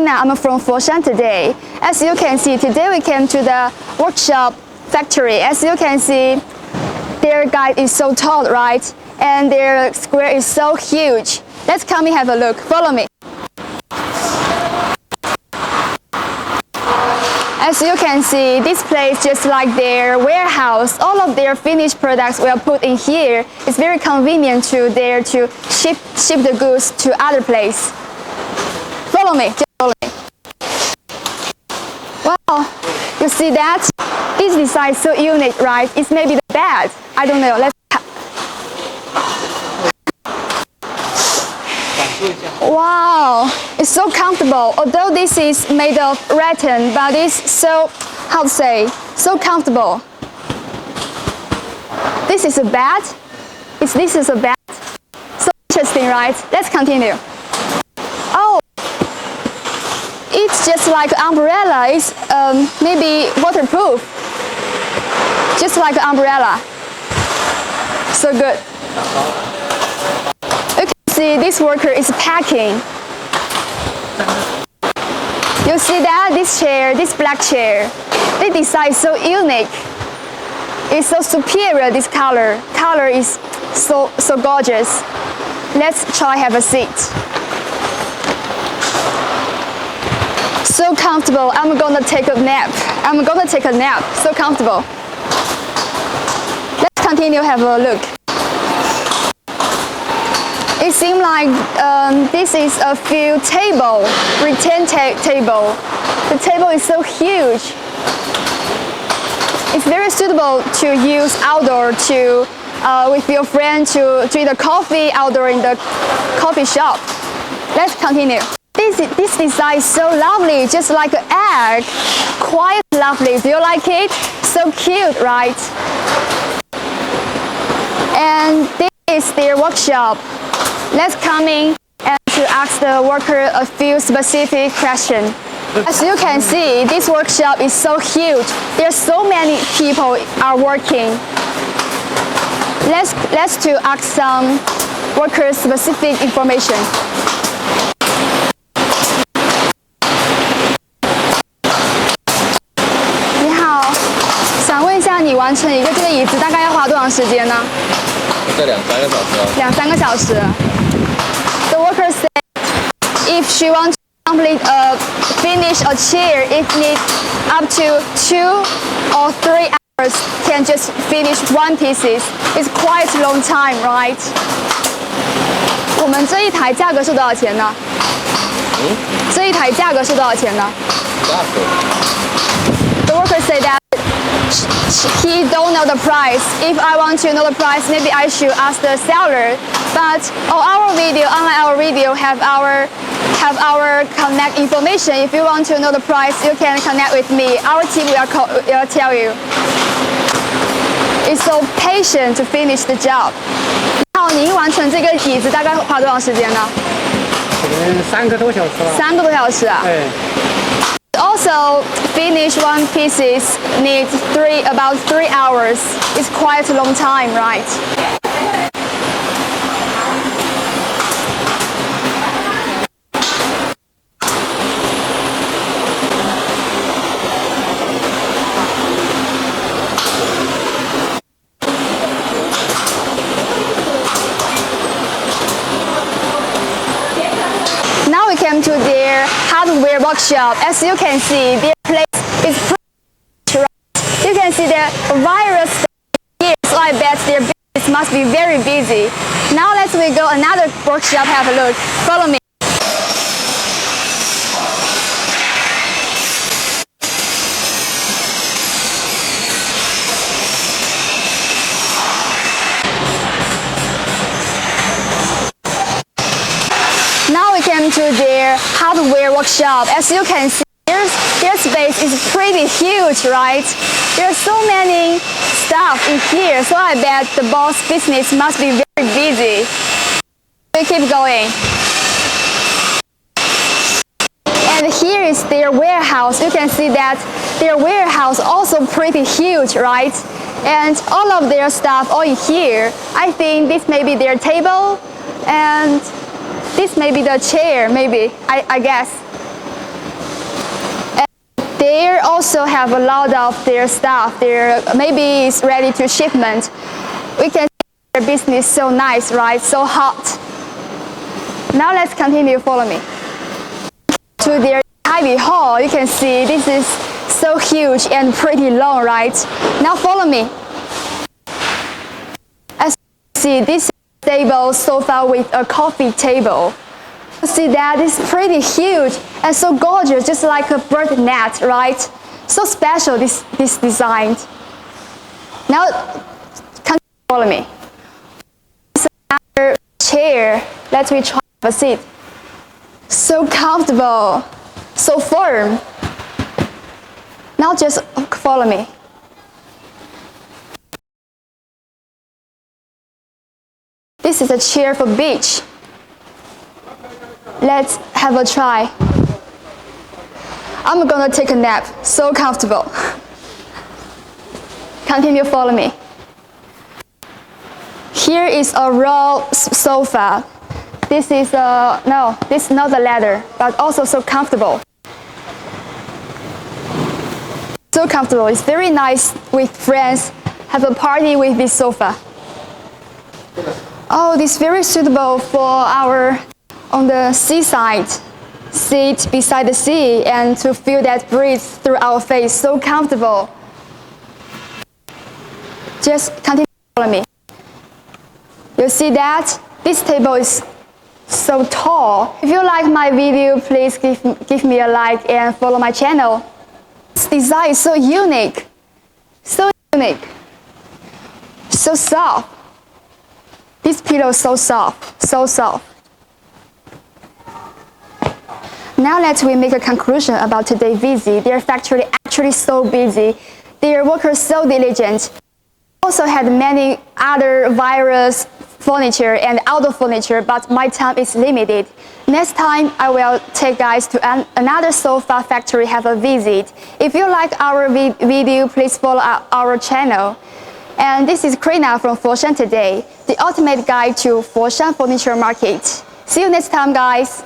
Tina. I'm from FoshanToday. As you can see, today we came to the workshop factory. As you can see, their guide is so tall, right? And their square is so huge. Let's come and have a look. Follow me. As you can see, this place just like their warehouse. All of their finished products were put in here. It's very convenient to ship the goods to other place. Follow me. Just follow me. Wow, you see that? This design is so unique, right? It's maybe the bed. I don't know. Let's. Wow, it's so comfortable. Although this is made of rattan, but it's so, how to say, so comfortable. This is a bed. This is a bed. So interesting, right? Let's continue. Oh, it's just like an umbrella. It's maybe waterproof. Just like an umbrella. So good. See, this worker is packing. You see that? This chair, this black chair, the design is so unique. It's so superior, this color. Color is so gorgeous. Let's try have a seat. So comfortable. I'm gonna take a nap. So comfortable. Let's continue have a look. It seems like this is a few table, rattan table. The table is so huge. It's very suitable to use outdoor with your friend to drink the coffee outdoor in the coffee shop. Let's continue. This design is so lovely, just like an egg. Quite lovely. Do you like it? So cute, right? And this is their workshop. Let's come in and to ask the worker a few specific questions. As you can see, this workshop is so huge. There's so many people are working. Let's to ask some worker specific information. 你好，想问一下，你完成一个这个椅子大概要花多长时间呢？大概2-3个小时。2-3个小时。The worker said if she wants to finish a chair, it needs up to 2 or 3 hours. Can just finish one pieces. It's quite a long time, right? 我们这一台价格是多少钱呢？这一台价格是多少钱呢？ The worker said that he don't know the price. If I want to know the price, maybe I should ask the seller. But on our video, have our connect information. If you want to know the price, you can connect with me. Our team will tell you. It's so patient to finish the job. 好，您完成这个椅子大概花多长时间呢？3个多小时了。3个多小时啊？对。Also, finish one pieces needs about 3 hours. It's quite a long time, right? Now we came to their hardware workshop. As you can see, their place is pretty right. You can see the virus here, so I bet their business must be very busy. Now let's go another workshop, have a look. Follow me. Now we came to their hardware workshop. As you can see, their space is pretty huge, right? There's so many stuff in here, so I bet the boss business must be very busy. We keep going. And here is their warehouse. You can see that their warehouse also pretty huge, right? And all of their stuff all in here. I think this may be their table, and this may be the chair, maybe, I guess. They also have a lot of their stuff. Maybe it's ready to shipment. We can see their business so nice, right? So hot. Now let's continue. Follow me to their heavy hall. You can see this is so huge and pretty long, right? Now follow me. As you see, this is a stable sofa with a coffee table. See that? It's pretty huge and so gorgeous, just like a bird net, right? So special, this design. Now, follow me. It's another chair. Let me try a seat. So comfortable, so firm. Now just follow me. This is a chair for beach. Let's have a try. I'm gonna take a nap. So comfortable. Continue, follow me. Here is a raw sofa. This is this is not the leather, but also so comfortable. So comfortable. It's very nice with friends. Have a party with this sofa. Oh, this is very suitable for our on the seaside, sit beside the sea and to feel that breeze through our face. So comfortable. Just continue to follow me. You see that? This table is so tall. If you like my video, please give me a like and follow my channel. This design is so unique. So unique. So soft. This pillow is so soft. So soft. Now let's make a conclusion about today's visit. Their factory actually so busy. Their workers so diligent. Also had many other various furniture and outdoor furniture, but my time is limited. Next time I will take guys to another sofa factory have a visit. If you like our video, please follow our channel. And this is Krina from FoshanToday, the ultimate guide to Foshan furniture market. See you next time, guys.